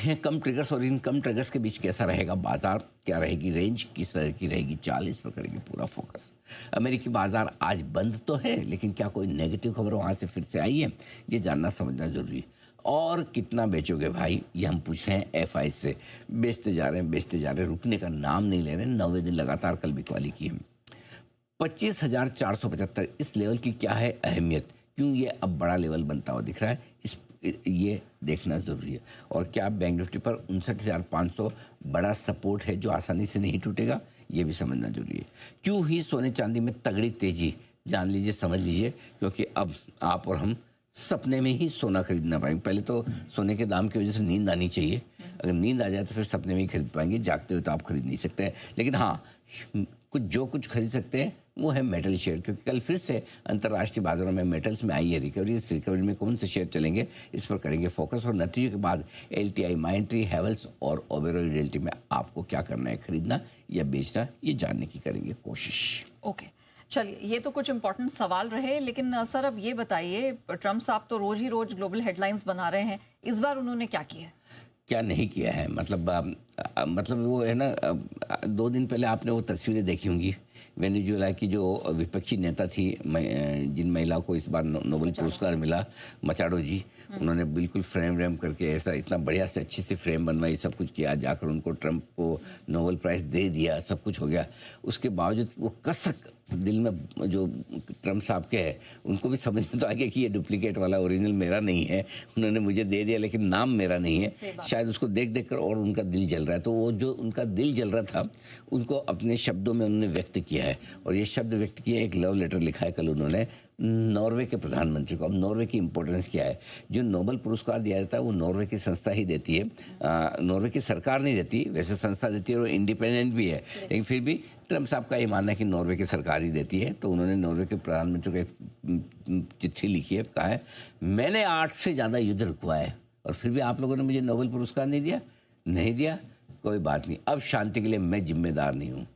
हैं कम ट्रिगर्स, और इन कम ट्रिगर्स के बीच कैसा रहेगा बाजार, क्या रहेगी रेंज, किस तरह की रहेगी चाल, इस पर करेंगे पूरा फोकस। अमेरिकी बाजार आज बंद तो है, लेकिन क्या कोई नेगेटिव खबर वहाँ से फिर से आई है, ये जानना समझना जरूरी है। और कितना बेचोगे भाई, ये हम पूछ रहे हैं एफआई से। बेचते जा रहे हैं, बेचते जा रहे हैं, रुकने का नाम नहीं ले रहे हैं। 9वें दिन लगातार कल बिकवाली की है। 25,475 इस लेवल की क्या है अहमियत, क्यों ये अब बड़ा लेवल बनता हुआ दिख रहा है, ये देखना ज़रूरी है। और क्या बैंक निफ्टी पर 59,500 बड़ा सपोर्ट है जो आसानी से नहीं टूटेगा, ये भी समझना जरूरी है। क्यों ही सोने चांदी में तगड़ी तेजी, जान लीजिए, समझ लीजिए, क्योंकि अब आप और हम सपने में ही सोना खरीद ना पाएंगे। पहले तो सोने के दाम की वजह से नींद आनी चाहिए, अगर नींद आ जाए तो फिर सपने में ही खरीद पाएंगे, जागते हुए तो आप खरीद नहीं सकते हैं। लेकिन हाँ, कुछ खरीद सकते हैं वो है मेटल शेयर, क्योंकि कल फिर से अंतर्राष्ट्रीय बाजारों में मेटल्स में आई है रिकवरी। इस रिकवरी में कौन से शेयर चलेंगे, इस पर करेंगे फोकस। और नतीजों के बाद एलटीआई, माइंट्री, हेवल्स और ओबेरॉय रियल्टी में आपको क्या करना है, खरीदना या बेचना, ये जानने की करेंगे कोशिश। ओके, चलिए, ये तो कुछ इंपॉर्टेंट सवाल रहे, लेकिन सर अब ये बताइए, ट्रम्प साहब तो रोज ही रोज ग्लोबल हेडलाइंस बना रहे हैं, इस बार उन्होंने क्या किया है? क्या नहीं किया है, मतलब वो है ना, 2 दिन पहले आपने वो तस्वीरें देखी होंगी वेनेजुएला की जो विपक्षी नेता थी, जिन महिलाओं को इस बार नोबेल पुरस्कार मिला, मचाडो जी। उन्होंने बिल्कुल फ्रेम व्रेम करके ऐसा इतना बढ़िया से अच्छी सी फ्रेम बनवाई, सब कुछ किया, जाकर उनको ट्रम्प को नोबेल प्राइज़ दे दिया, सब कुछ हो गया। उसके बावजूद वो कसक दिल में जो ट्रम्प साहब के है, उनको भी समझ में तो आ गया कि ये डुप्लीकेट वाला ओरिजिनल मेरा नहीं है, उन्होंने मुझे दे दिया लेकिन नाम मेरा नहीं है। शायद उसको देख कर और उनका दिल जल रहा है। तो वो जो उनका दिल जल रहा था, उनको अपने शब्दों में उन्होंने व्यक्त किया है, और ये शब्द व्यक्त किए, एक लव लेटर लिखा है कल उन्होंने नॉर्वे के प्रधानमंत्री को। अब नॉर्वे की इंपॉर्टेंस क्या है, जो नोबेल पुरस्कार दिया जाता है वो नॉर्वे की संस्था ही देती है, नॉर्वे की सरकार नहीं देती, वैसे संस्था देती है और इंडिपेंडेंट भी है, लेकिन फिर भी ट्रम्प साहब का ये मानना है कि नॉर्वे की सरकार ही देती है। तो उन्होंने नॉर्वे के प्रधानमंत्री को एक चिट्ठी लिखी है, कहा है मैंने 8 से ज़्यादा युद्ध रुकवाए और फिर भी आप लोगों ने मुझे नोबेल पुरस्कार नहीं दिया, कोई बात नहीं, अब शांति के लिए मैं जिम्मेदार नहीं हूँ,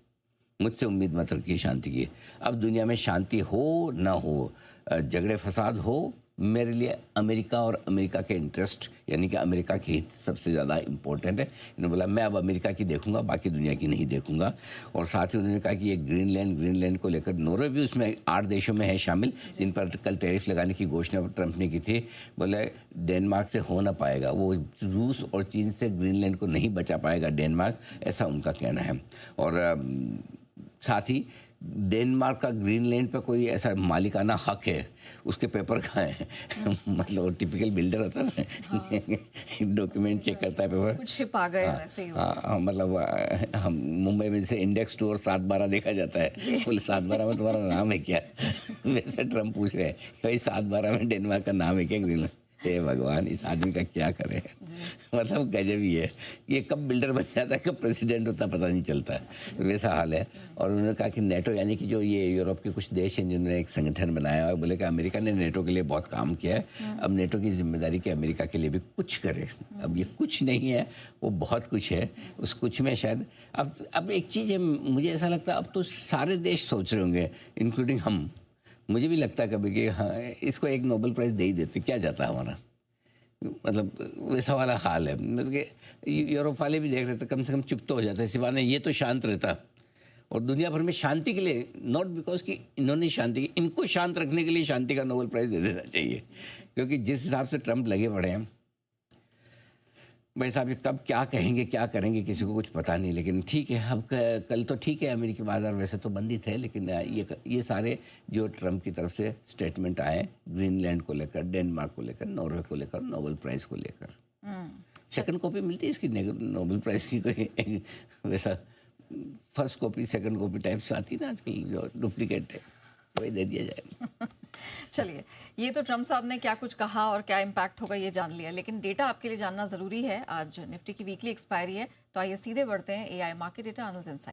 मुझसे उम्मीद मत रखिए शांति की। अब दुनिया में शांति हो ना हो, झगड़े फसाद हो, मेरे लिए अमेरिका और अमेरिका के इंटरेस्ट, यानी कि अमेरिका के हित सबसे ज़्यादा इम्पोर्टेंट है। इन्होंने बोला मैं अब अमेरिका की देखूंगा, बाकी दुनिया की नहीं देखूंगा। और साथ ही उन्होंने कहा कि ये ग्रीनलैंड को लेकर नॉर्वे भी उसमें 8 देशों में है शामिल, जिन पर कल टैरिफ लगाने की घोषणा ट्रंप ने की थी। बोले डेनमार्क से हो ना पाएगा, वो रूस और चीन से ग्रीनलैंड को नहीं बचा पाएगा डेनमार्क, ऐसा उनका कहना है। और साथ ही डेनमार्क का ग्रीनलैंड पर कोई ऐसा मालिकाना हक है, उसके पेपर कहाँ है? मतलब टिपिकल बिल्डर होता है ना, डॉक्यूमेंट चेक करता है, पेपर कुछ छिपा गए वैसे ही होता है। मतलब हम मुंबई में जैसे इंडेक्स टू और 712 देखा जाता है, बोले 712 में तुम्हारा नाम है क्या? वैसे ट्रम्प पूछ रहे हैं कि भाई 712 में डेनमार्क का नाम है क्या ग्रीनलैंड? हे भगवान, इस आदमी का क्या करे। मतलब गजब ही है, ये कब बिल्डर बन जाता है, कब प्रेसिडेंट होता है, पता नहीं चलता है, वैसा हाल है। और उन्होंने कहा कि नेटो, यानी कि जो ये यूरोप के कुछ देश हैं जिन्होंने एक संगठन बनाया, और बोले कि अमेरिका ने नेटो के लिए बहुत काम किया है, अब नेटो की जिम्मेदारी कि अमेरिका के लिए भी कुछ करे। अब ये कुछ नहीं है, वो बहुत कुछ है, उस कुछ में शायद अब एक चीज़ है, मुझे ऐसा लगता है अब तो सारे देश सोच रहे होंगे, इंक्लूडिंग हम। मुझे भी लगता है कभी कि हाँ, इसको एक नोबेल प्राइज़ दे ही देते, क्या जाता है हमारा, मतलब वैसा वाला हाल है। मतलब कि यूरोप वाले भी देख रहे थे, कम से कम चुप तो हो जाता है, सिवाय ये तो शांत रहता। और दुनिया भर में शांति के लिए, नॉट बिकॉज कि इन्होंने शांति, इनको शांत रखने के लिए शांति का नोबेल प्राइज़ दे देना चाहिए, क्योंकि जिस हिसाब से ट्रम्प लगे पड़े हैं भाई साहब, ये कब क्या कहेंगे क्या करेंगे किसी को कुछ पता नहीं। लेकिन ठीक है, अब कल तो ठीक है, अमेरिकी बाजार वैसे तो बंद ही थे, लेकिन ये सारे जो ट्रम्प की तरफ से स्टेटमेंट आए, ग्रीनलैंड को लेकर, डेनमार्क को लेकर, नॉर्वे को लेकर, नोबेल प्राइज़ को लेकर, सेकंड कॉपी मिलती है इसकी नोबेल प्राइज़ की, कोई वैसा first copy second copy types आती ना आजकल, जो डुप्लीकेट है, वही दे दिया जाए। चलिए, ये तो ट्रम्प साहब ने क्या कुछ कहा और क्या इम्पैक्ट होगा ये जान लिया, लेकिन डेटा आपके लिए जानना जरूरी है। आज निफ्टी की वीकली एक्सपायरी है, तो आइए सीधे बढ़ते हैं AI market data analyst insight.